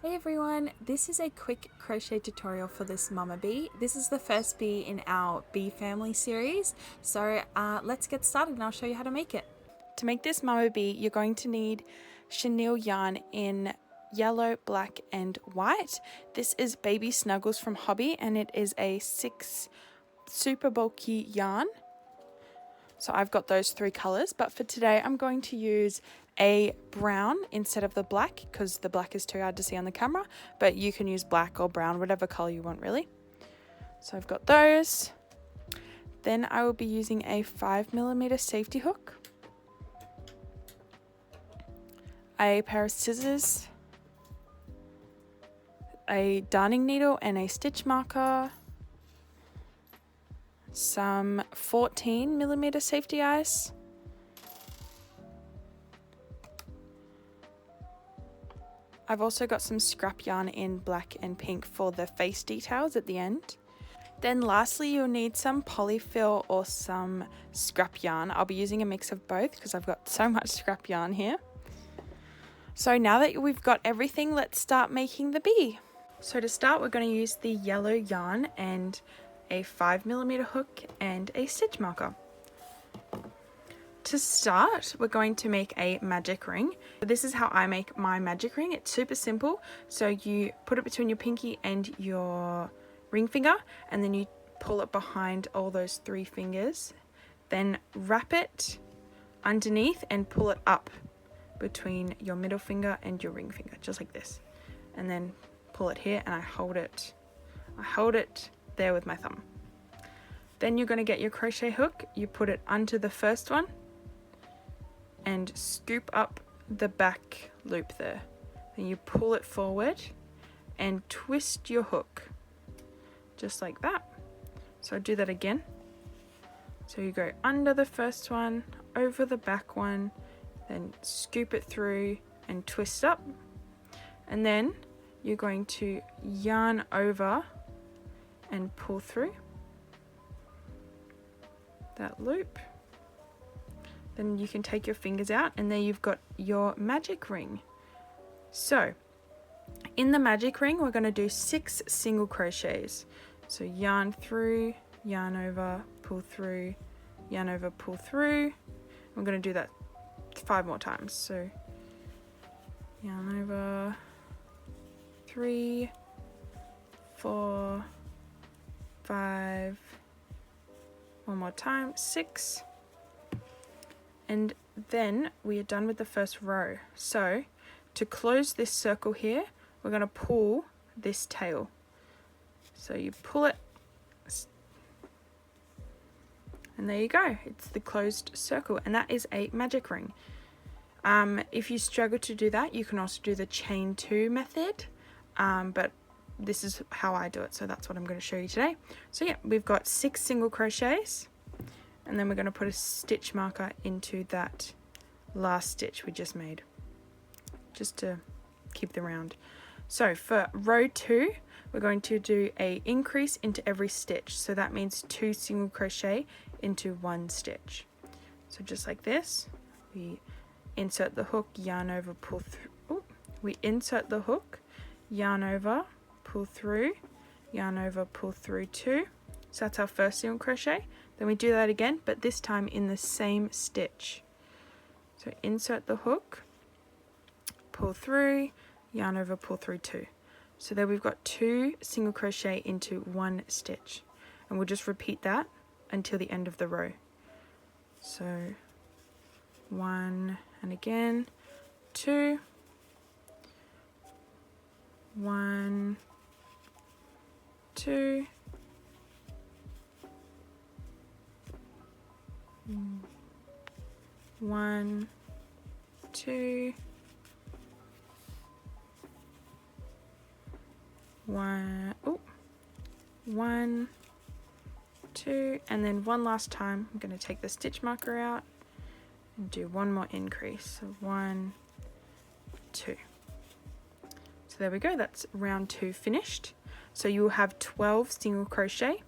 Hey everyone, this is a quick crochet tutorial for this mama bee. This is the first bee in our bee family series, so let's get started and I'll show you how to make it. To make this mama bee, you're going to need chenille yarn in yellow, black and white. This is Baby Snuggles from Hobby and it is a 6 super bulky yarn. So I've got those 3 colors, but for today I'm going to use a brown instead of the black because the black is too hard to see on the camera, but you can use black or brown, whatever color you want really. So I've got those. Then I will be using a 5mm safety hook, a pair of scissors, a darning needle and a stitch marker, some 14mm safety eyes, I've also got some scrap yarn in black and pink for the face details at the end. Then lastly, you'll need some polyfill or some scrap yarn. I'll be using a mix of both because I've got so much scrap yarn here. So now that we've got everything, let's start making the bee. So to start, we're going to use the yellow yarn and a 5mm hook and a stitch marker. To start, we're going to make a magic ring. This is how I make my magic ring. It's super simple. So you put it between your pinky and your ring finger, and then you pull it behind all those 3 fingers. Then wrap it underneath and pull it up between your middle finger and your ring finger, just like this. And then pull it here, and I hold it there with my thumb. Then you're going to get your crochet hook. You put it under the first one and scoop up the back loop there. Then you pull it forward and twist your hook just like that. So do that again. So you go under the first one, over the back one, then scoop it through and twist up, and then you're going to yarn over and pull through that loop. Then you can take your fingers out, and there you've got your magic ring. So in the magic ring, we're going to do 6 single crochets. So yarn through, yarn over, pull through, yarn over, pull through. We're going to do that 5 more times. So yarn over, 3, 4, 5, one more time, 6. And then we are done with the first row. So to close this circle here, we're going to pull this tail. So you pull it, and there you go. It's the closed circle, and that is a magic ring. If you struggle to do that, you can also do the chain 2 method, but this is how I do it, so that's what I'm going to show you today. So yeah, we've got 6 single crochets, and then we're going to put a stitch marker into that last stitch we just made, just to keep them round. So for row 2, we're going to do a increase into every stitch. So that means 2 single crochet into 1 stitch. So just like this, we insert the hook, yarn over, pull through. We insert the hook, yarn over, pull through, yarn over, pull through 2. So that's our first single crochet. Then we do that again, but this time in the same stitch. So insert the hook, pull through, yarn over, pull through 2. So there we've got 2 single crochet into 1 stitch, and we'll just repeat that until the end of the row. So 1, and again 2, 1, 2, 1, 2, 1, 2, and then one last time I'm going to take the stitch marker out and do one more increase. So 1, 2. So there we go, that's round 2 finished. So you will have 12 single crochet.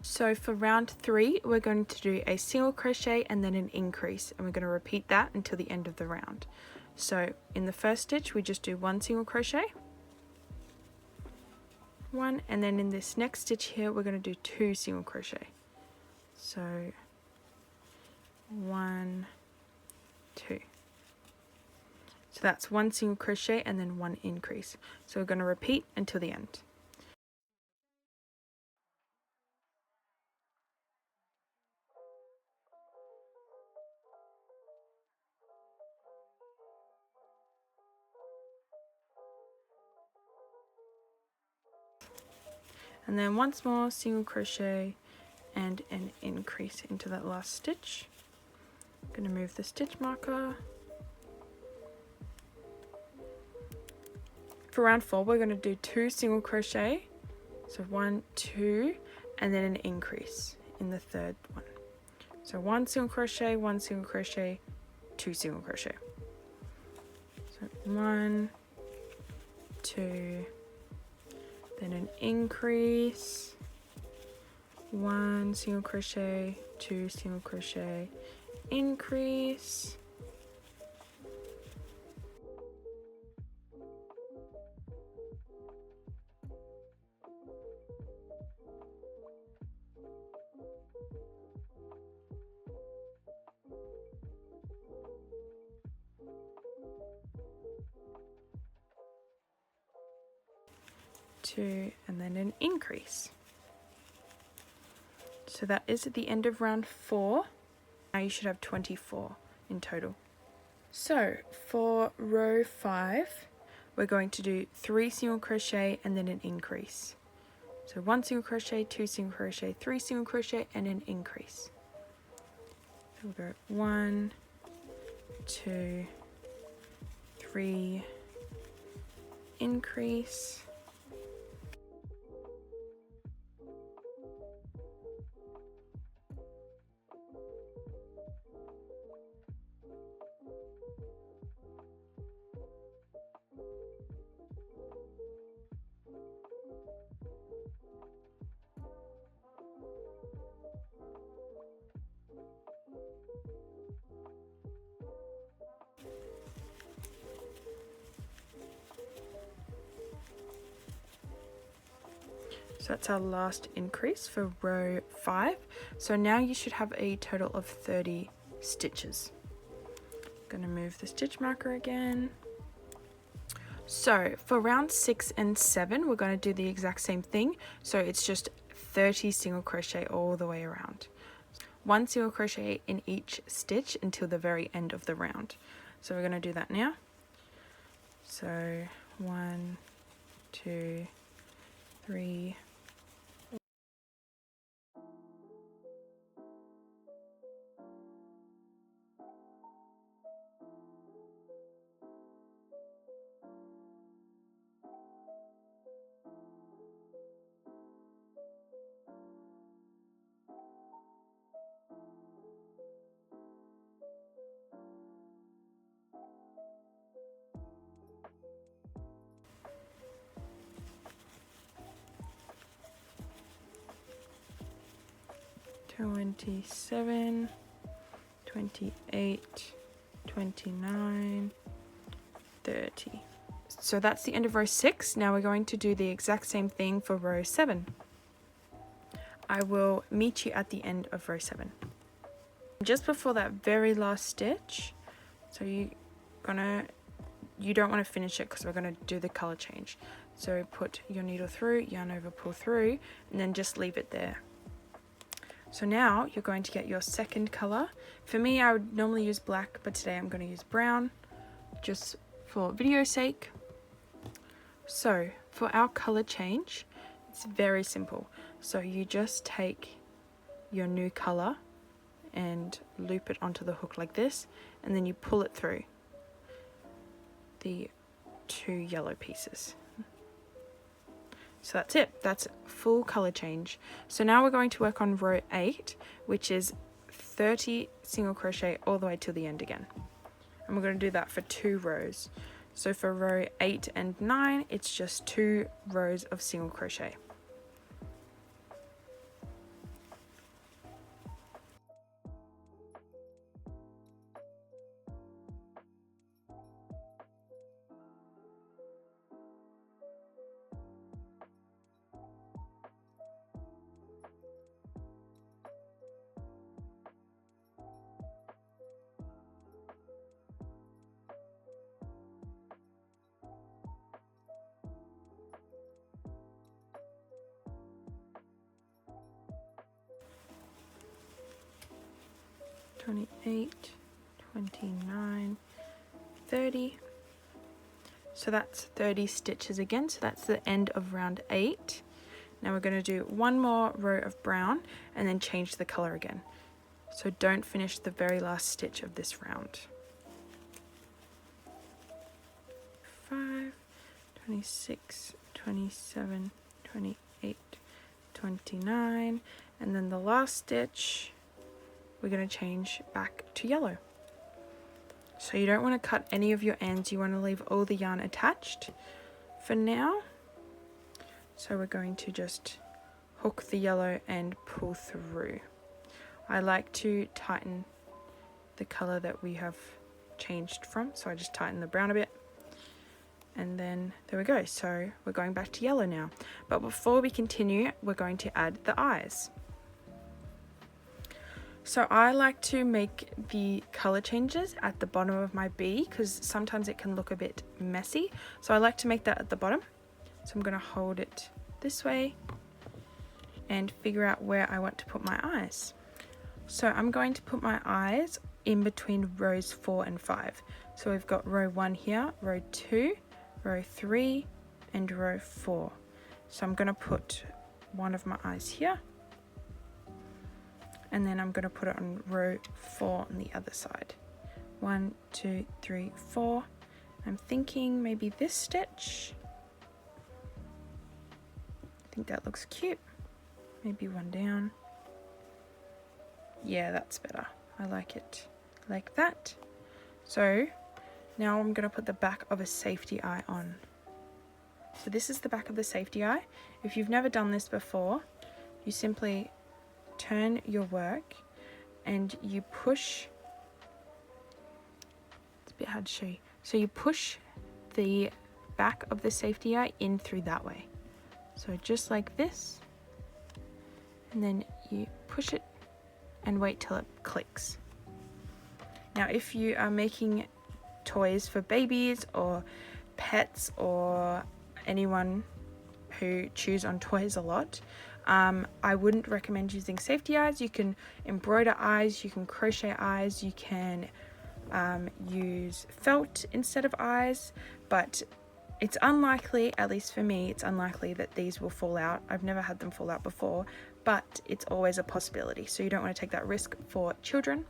So for round 3, we're going to do a single crochet and then an increase, and we're going to repeat that until the end of the round. So in the first stitch we just do 1 single crochet, 1, and then in this next stitch here we're going to do 2 single crochet. So 1, 2. So that's 1 single crochet and then 1 increase. So we're going to repeat until the end. And then once more single crochet and an increase into that last stitch. I'm going to move the stitch marker. For round 4 we're going to do 2 single crochet, so 1, 2, and then an increase in the third one. So 1 single crochet, 1 single crochet, 2 single crochet. So 1, 2, then an increase, 1 single crochet, 2 single crochet, increase, two, and then an increase. So that is at the end of round 4. Now you should have 24 in total. So for row 5 we're going to do 3 single crochet and then an increase. So 1 single crochet, 2 single crochet, 3 single crochet, and an increase. So we'll go 1, 2, 3, increase, 'So that's our last increase for row 5. So now you should have a total of 30 stitches. I'm going to move the stitch marker again. So for round 6 and 7 we're going to do the exact same thing. So it's just 30 single crochet all the way around. 1 single crochet in each stitch until the very end of the round. So we're going to do that now. So 1, 2, 3, 27, 28, 29, 30. So that's the end of row 6. Now we're going to do the exact same thing for row 7. I will meet you at the end of row 7. Just before that very last stitch, so you don't want to finish it because we're going to do the color change. So put your needle through, yarn over, pull through, and then just leave it there. So now you're going to get your second color. For me, I would normally use black, but today I'm going to use brown, just for video's sake. So for our color change, it's very simple. So you just take your new color and loop it onto the hook like this, and then you pull it through the 2 yellow pieces. So that's it, that's full color change. So now we're going to work on row 8, which is 30 single crochet all the way till the end again. And we're going to do that for 2 rows. So for row 8 and 9, it's just 2 rows of single crochet. 28, 29, 30. So that's 30 stitches again, so that's the end of round 8. Now we're going to do one more row of brown and then change the color again. So don't finish the very last stitch of this round. 5, 26, 27, 28, 29, and then the last stitch we're going to change back to yellow. So you don't want to cut any of your ends, you want to leave all the yarn attached for now. So we're going to just hook the yellow and pull through. I like to tighten the color that we have changed from, so I just tighten the brown a bit. And then there we go, so we're going back to yellow now. But before we continue, we're going to add the eyes. So I like to make the color changes at the bottom of my bee because sometimes it can look a bit messy. So I like to make that at the bottom. So I'm going to hold it this way and figure out where I want to put my eyes. So I'm going to put my eyes in between rows 4 and 5. So we've got row 1 here, row 2, row 3, and row 4. So I'm going to put one of my eyes here, and then I'm going to put it on row 4 on the other side. 1, 2, 3, 4. I'm thinking maybe this stitch. I think that looks cute. Maybe one down. Yeah, that's better. I like it like that. So now I'm going to put the back of a safety eye on. So this is the back of the safety eye. If you've never done this before, you simply turn your work and you push. It's a bit hard to show you. So you push the back of the safety eye in through that way. So just like this. And then you push it and wait till it clicks. Now if you are making toys for babies or pets or anyone who chews on toys a lot, I wouldn't recommend using safety eyes. You can embroider eyes, you can crochet eyes, you can use felt instead of eyes, but it's unlikely, at least for me, it's unlikely that these will fall out. I've never had them fall out before, but it's always a possibility. So you don't want to take that risk for children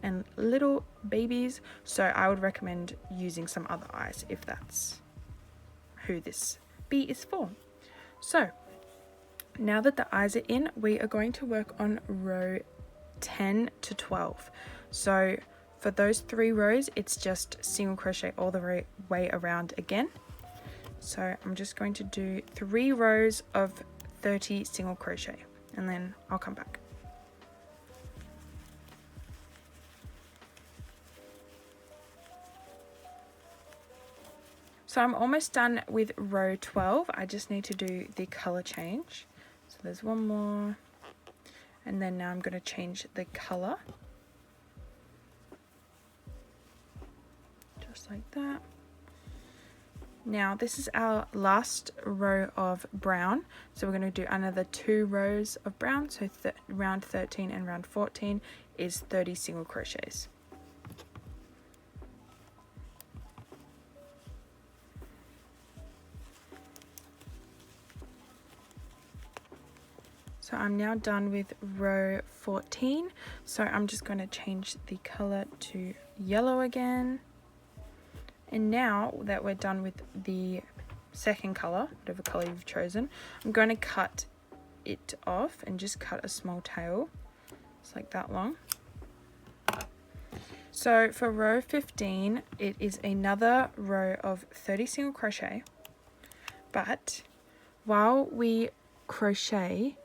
and little babies. So I would recommend using some other eyes if that's who this bee is for. So now that the eyes are in, we are going to work on row 10 to 12. So for those 3 rows, it's just single crochet all the way around again. So I'm just going to do 3 rows of 30 single crochet and then I'll come back. So I'm almost done with row 12. I just need to do the color change. So there's one more, and then now I'm going to change the color. Just like that. Now this is our last row of brown, so we're going to do another 2 rows of brown. So round 13 and round 14 is 30 single crochets. So I'm now done with row 14, so I'm just going to change the color to yellow again. And now that we're done with the second color, whatever color you've chosen, I'm going to cut it off and just cut a small tail. It's like that long. So for row 15, it is another row of 30 single crochet, but while we crochet,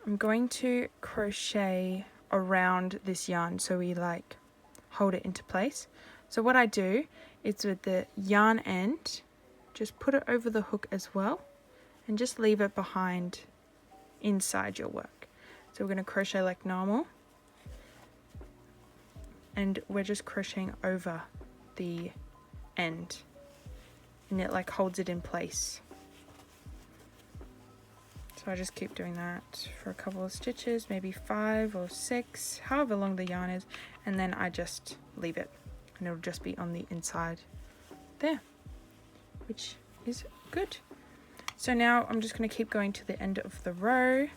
I'm going to crochet around this yarn so we like hold it into place. So what I do is with the yarn end, just put it over the hook as well and just leave it behind inside your work. So we're going to crochet like normal and we're just crocheting over the end and it like holds it in place. So So I just keep doing that for a couple of stitches, maybe 5 or 6, however long the yarn is, and then I just leave it and it'll just be on the inside there, which is good. So now I'm just going to keep going to the end of the row.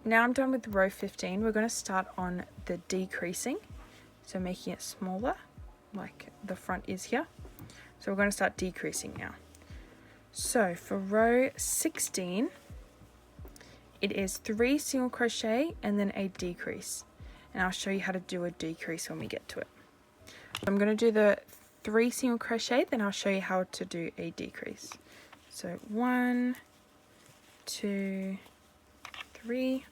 Now I'm done with row 15. We're going to start on the decreasing, so making it smaller like the front is here. So we're going to start decreasing now. So for row 16, it is 3 single crochet and then a decrease, and I'll show you how to do a decrease when we get to it. I'm going to do the 3 single crochet, then I'll show you how to do a decrease. So 1, 2, 3,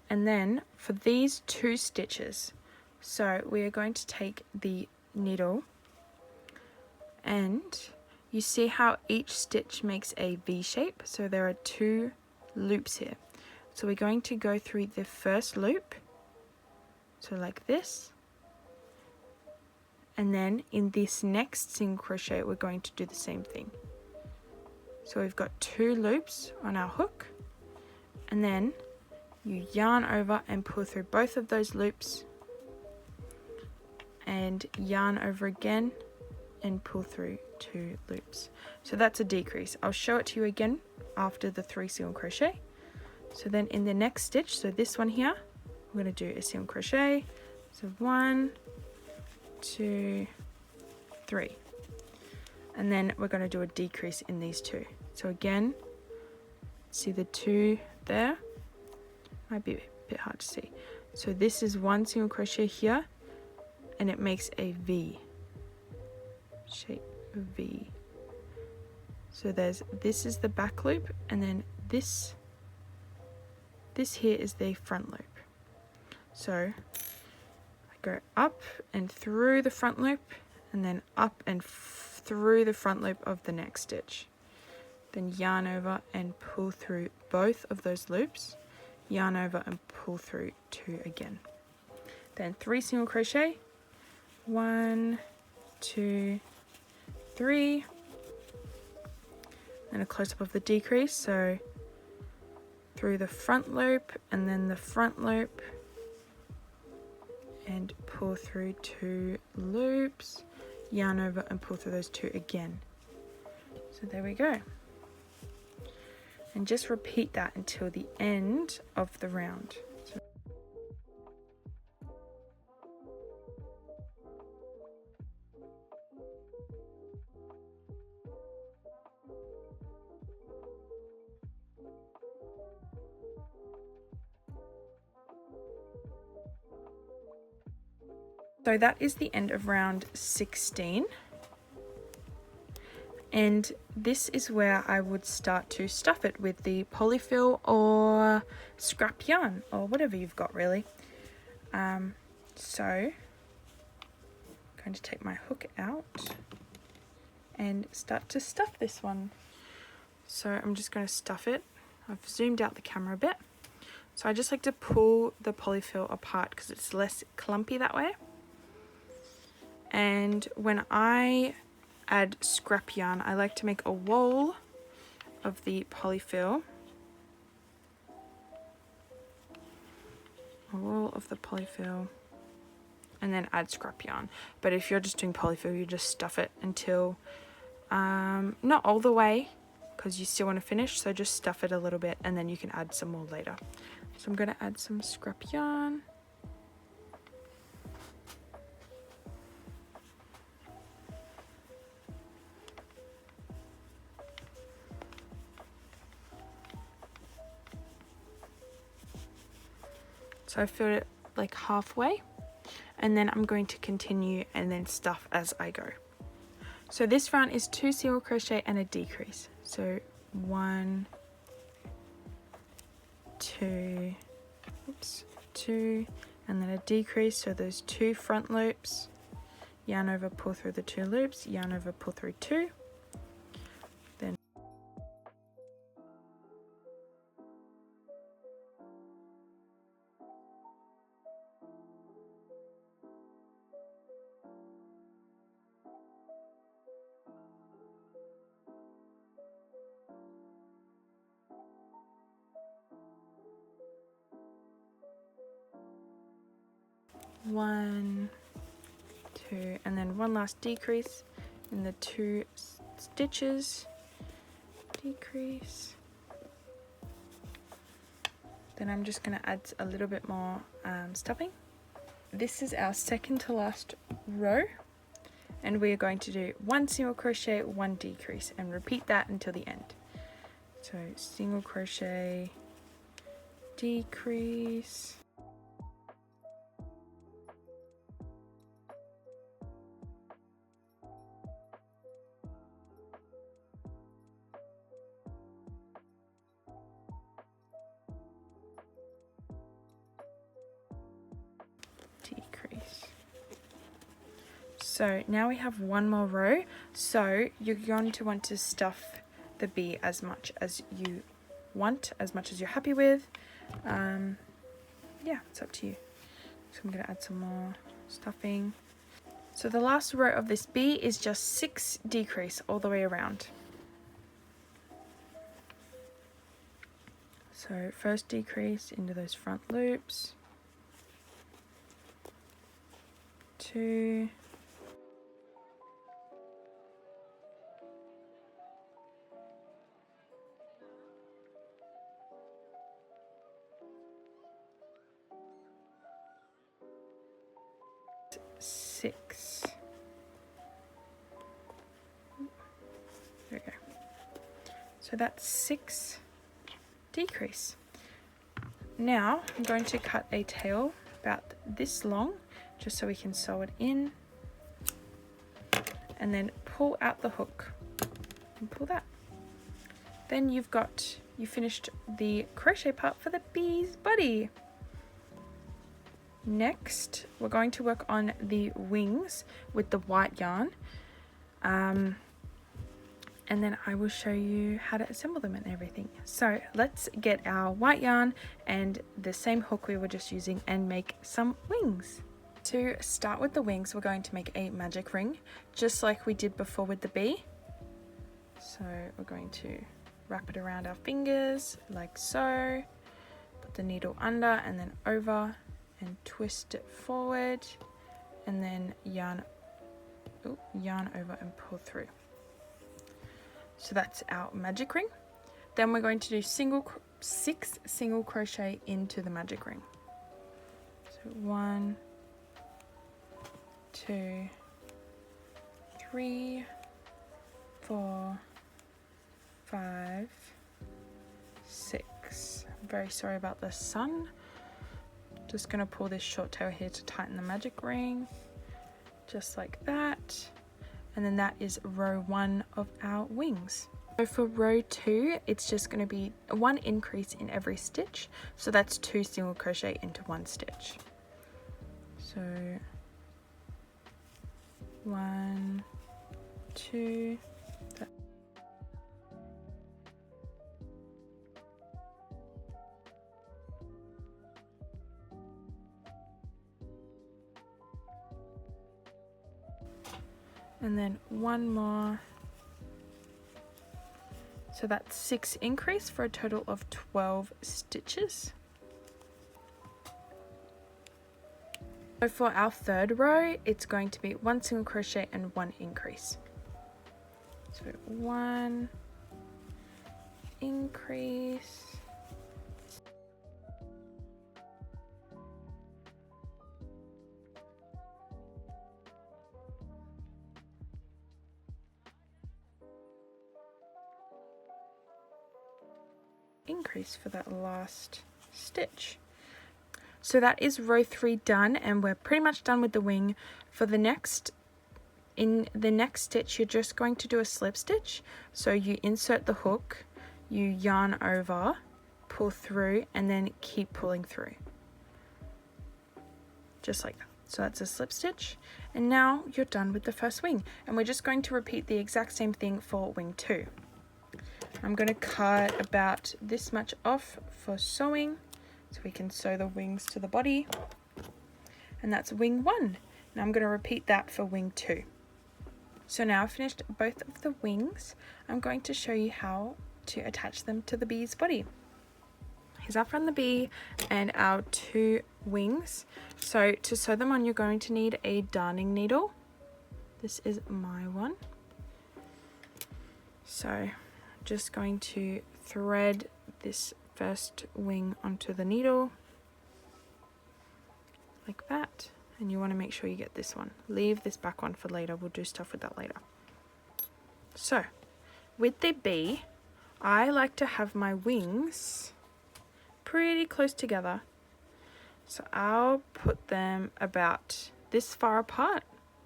and then for these 2 stitches, so we are going to take the needle, and you see how each stitch makes a V shape, so there are 2 loops here. So we're going to go through the first loop, so like this, and then in this next single crochet we're going to do the same thing. So we've got 2 loops on our hook, and then you yarn over and pull through both of those loops, and yarn over again and pull through 2 loops. So that's a decrease. I'll show it to you again after the 3 single crochet. So then in the next stitch, so this one here, we're going to do a single crochet. So 1, 2, 3, and then we're going to do a decrease in these 2. So again, see the 2 there, might be a bit hard to see. So this is 1 single crochet here, and it makes a V shape, V. So this is the back loop, and then this here is the front loop. So I go up and through the front loop, and then up and through the front loop of the next stitch. Then yarn over and pull through both of those loops, yarn over and pull through 2 again. Then 3 single crochet, 1, 2, 3, and a close-up of the decrease, so through the front loop and then the front loop, and pull through 2 loops, yarn over and pull through those 2 again. So there we go, and just repeat that until the end of the round. So that is the end of round 16, and this is where I would start to stuff it with the polyfill or scrap yarn or whatever you've got really. So I'm going to take my hook out and start to stuff this one. So I'm just going to stuff it. I've zoomed out the camera a bit. So I just like to pull the polyfill apart because it's less clumpy that way. And when I add scrap yarn, I like to make a wall of the polyfill. A wall of the polyfill, and then add scrap yarn. But if you're just doing polyfill, you just stuff it until, not all the way, because you still want to finish, so just stuff it a little bit and then you can add some more later. So I'm going to add some scrap yarn. So I filled it like halfway, and then I'm going to continue and then stuff as I go. So this round is 2 single crochet and a decrease. So 1, 2, oops, 2, and then a decrease. So those 2 front loops, yarn over, pull through the 2 loops, yarn over, pull through 2. Then 1, 2, and then one last decrease in the 2 stitches, decrease. Then I'm just going to add a little bit more stuffing. This is our second to last row, and we are going to do 1 single crochet, 1 decrease, and repeat that until the end. So single crochet, decrease, decrease. So now we have one more row, so you're going to want to stuff the bee as much as you want, as much as you're happy with. Yeah, it's up to you. So I'm going to add some more stuffing. So the last row of this bee is just 6 decrease all the way around. So first decrease into those front loops, 2, 6. There we go. So that's 6 decrease. Now I'm going to cut a tail about this long, just so we can sew it in, and then pull out the hook and pull that. Then you finished the crochet part for the bee's body. Next, we're going to work on the wings with the white yarn, and then I will show you how to assemble them and everything. So let's get our white yarn and the same hook we were just using and make some wings. To start with the wings, we're going to make a magic ring, just like we did before with the bee. So we're going to wrap it around our fingers like so, put the needle under and then over, and twist it forward, and then yarn over and pull through. So that's our magic ring. Then we're going to do 6 single crochet into the magic ring. So 1, 2, 3, 4, 5, 6. I'm very sorry about the sun. Just going to pull this short tail here to tighten the magic ring, just like that. And then that is row 1 of our wings. So for row 2, it's just going to be 1 increase in every stitch. So that's 2 single crochet into 1 stitch. So 1, 2, and then 1 more. So that's 6 increase for a total of 12 stitches. So for our third row, it's going to be 1 single crochet and 1 increase. So 1 increase, increase for that last stitch. So that is row 3 done, and we're pretty much done with the wing. For the next, in the next stitch, you're just going to do a slip stitch. So you insert the hook, you yarn over, pull through, and then keep pulling through, just like that. So that's a slip stitch, and now you're done with the first wing, and we're just going to repeat the exact same thing for wing 2. I'm going to cut about this much off for sewing, so we can sew the wings to the body, and that's wing 1. Now I'm going to repeat that for wing 2. So now I've finished both of the wings. I'm going to show you how to attach them to the bee's body. Here's our friend the bee and our 2 wings. So to sew them on, you're going to need a darning needle. This is my one. So just going to thread this first wing onto the needle like that, and you want to make sure you get this one. Leave this back one for later, we'll do stuff with that later. So with the bee, I like to have my wings pretty close together, so I'll put them about this far apart.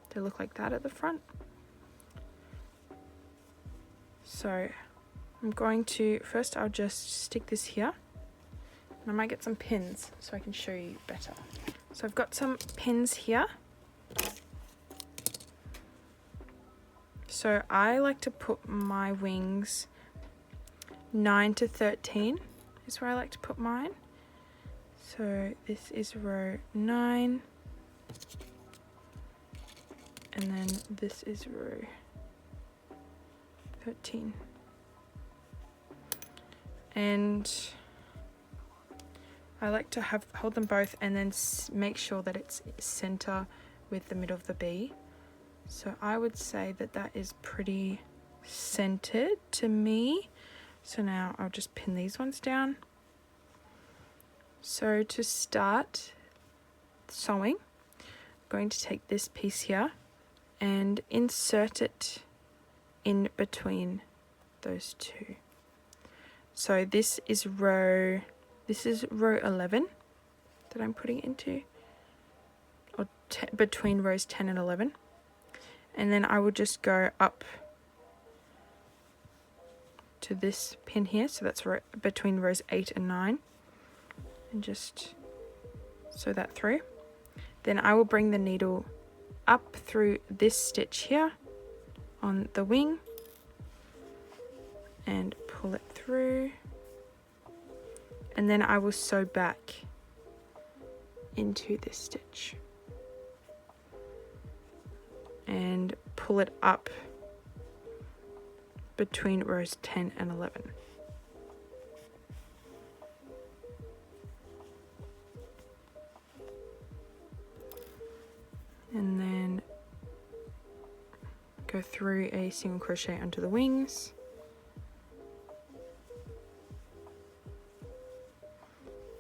They look like that at the front. So I'm going to, first I'll just stick this here, and I might get some pins so I can show you better. So I've got some pins here. So I like to put my wings 9 to 13 is where I like to put mine. So this is row 9, and then this is row 13. And I like to hold them both and then make sure that it's center with the middle of the bee. So I would say that that is pretty centered to me. So now I'll just pin these ones down. So to start sewing, I'm going to take this piece here and insert it in between those 2. So this is row 11 that I'm putting into, or between rows 10 and 11. And then I will just go up to this pin here, so that's between rows 8 and 9, and just sew that through. Then I will bring the needle up through this stitch here on the wing and pull it through, and then I will sew back into this stitch and pull it up between rows 10 and 11. And then go through a single crochet onto the wings,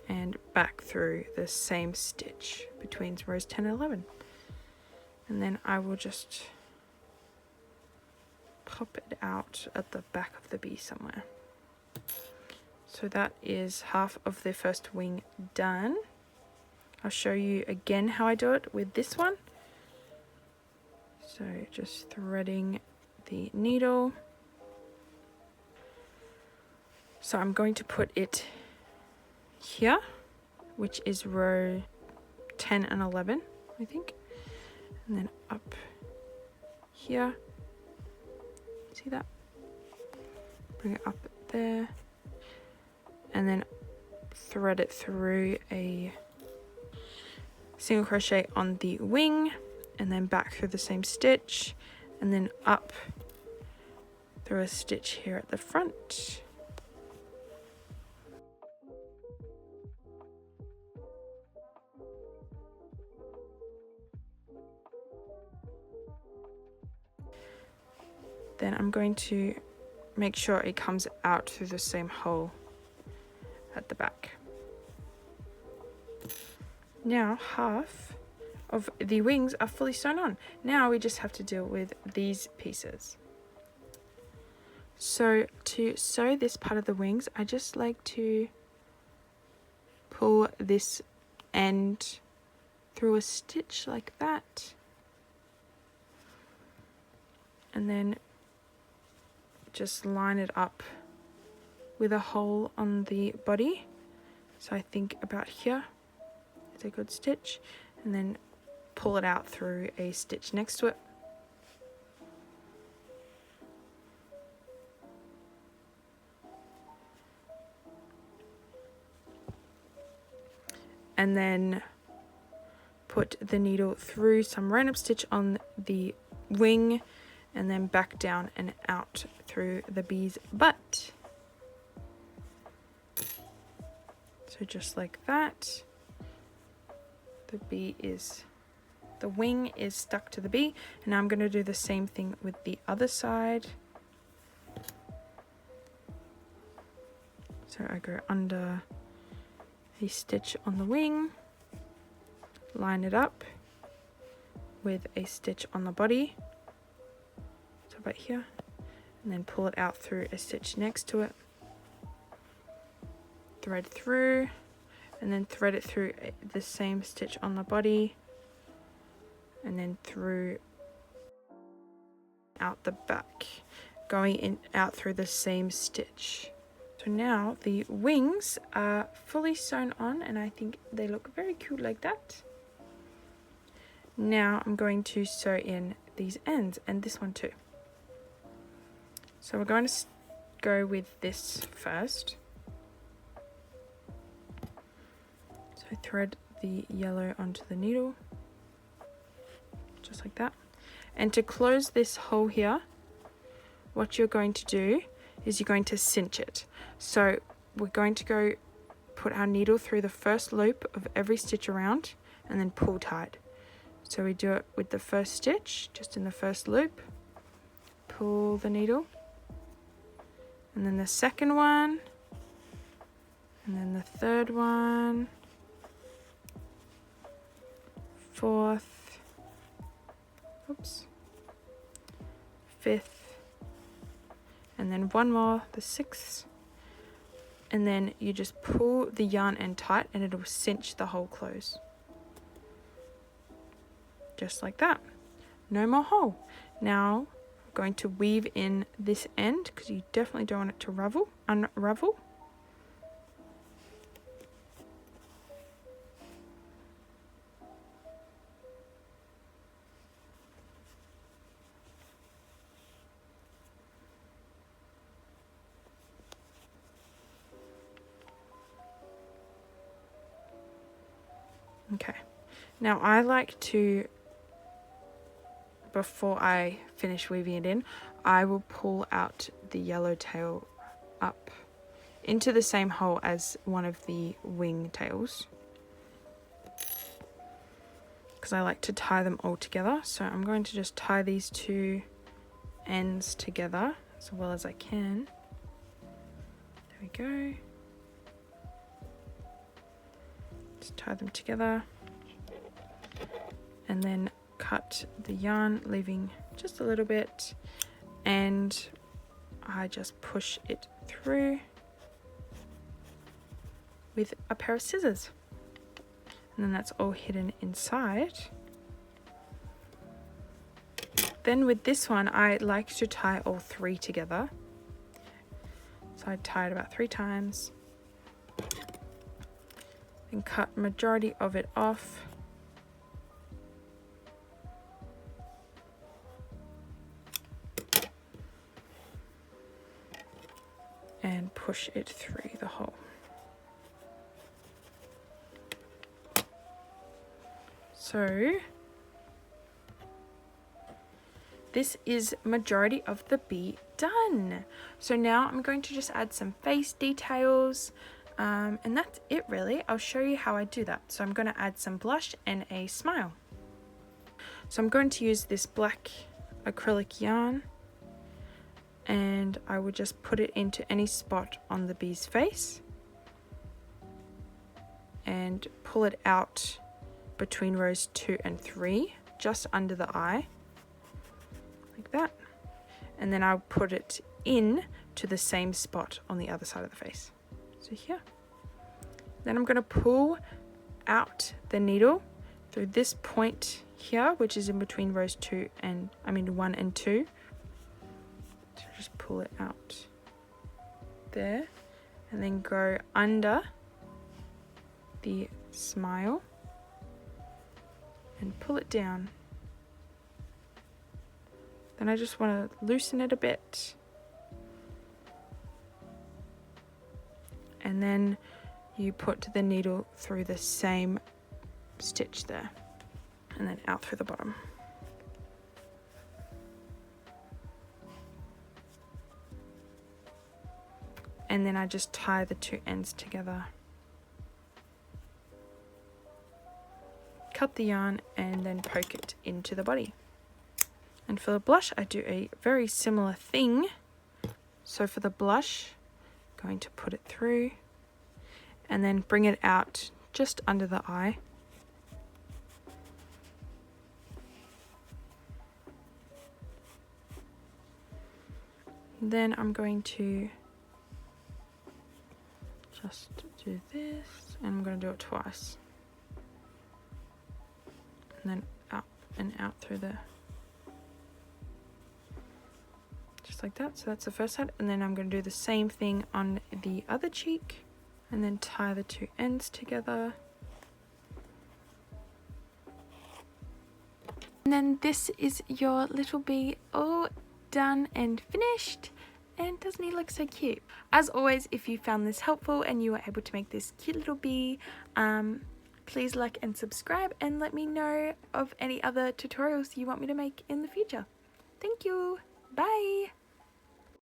and back through the same stitch between rows 10 and 11. And then I will just pop it out at the back of the bee somewhere. So that is half of the first wing done. I'll show you again how I do it with this one. So just threading the needle. So I'm going to put it here, which is row 10 and 11, I think. And then up here. See that? Bring it up there. And then thread it through a single crochet on the wing, and then back through the same stitch, and then up through a stitch here at the front. Then I'm going to make sure it comes out through the same hole at the back. Now half of the wings are fully sewn on. Now we just have to deal with these pieces. So to sew this part of the wings, I just like to pull this end through a stitch like that, and then just line it up with a hole on the body. So I think about here is a good stitch, and then pull it out through a stitch next to it. And then put the needle through some round up stitch on the wing, and then back down and out through the bee's butt. So just like that, the wing is stuck to the bee, and now I'm going to do the same thing with the other side. So I go under a stitch on the wing, line it up with a stitch on the body, so about here, and then pull it out through a stitch next to it, thread through, and then thread it through the same stitch on the body, and then through out the back, going in out through the same stitch. So now the wings are fully sewn on, and I think they look very cute like that. Now I'm going to sew in these ends and this one too. So we're going to go with this first. So thread the yellow onto the needle, just like that. And to close this hole here, what you're going to do is you're going to cinch it. So we're going to go put our needle through the first loop of every stitch around and then pull tight. So we do it with the first stitch, just in the first loop, pull the needle, and then the second one, and then the third one, fourth, oops, fifth, and then one more, the sixth, and then you just pull the yarn end tight and it'll cinch the hole close. Just like that. No more hole. Now I'm going to weave in this end because you definitely don't want it to unravel. Okay, now I like to, before I finish weaving it in, I will pull out the yellow tail up into the same hole as one of the wing tails, because I like to tie them all together. So I'm going to just tie these two ends together as well as I can. There we go. Just tie them together and then cut the yarn, leaving just a little bit, and I just push it through with a pair of scissors, and then that's all hidden inside. Then with this one I like to tie all three together, so I tie it about 3 times and cut majority of it off. And push it through the hole. So this is majority of the bee done. So now I'm going to just add some face details, and that's it really. I'll show you how I do that. So I'm going to add some blush and a smile. So I'm going to use this black acrylic yarn, and I would just put it into any spot on the bee's face and pull it out between rows 2 and 3, just under the eye, like that. And then I'll put it in to the same spot on the other side of the face, so here. Then I'm going to pull out the needle through this point here, which is in between rows 1 and 2. So just pull it out there, and then go under the smile and pull it down. Then I just want to loosen it a bit, and then you put the needle through the same stitch there, and then out through the bottom. And then I just tie the 2 ends together cut the yarn and then poke it into the body. And for the blush, I do a very similar thing. So for the blush, I'm going to put it through and then bring it out just under the eye. Then I'm going to just do this, and I'm going to do it twice. And then up and out through the, just like that. So that's the first side, and then I'm going to do the same thing on the other cheek, and then tie the two ends together. And then this is your little bee all done and finished. And doesn't he look so cute? As always, if you found this helpful and you were able to make this cute little bee, please like and subscribe and let me know of any other tutorials you want me to make in the future. Thank you. Bye.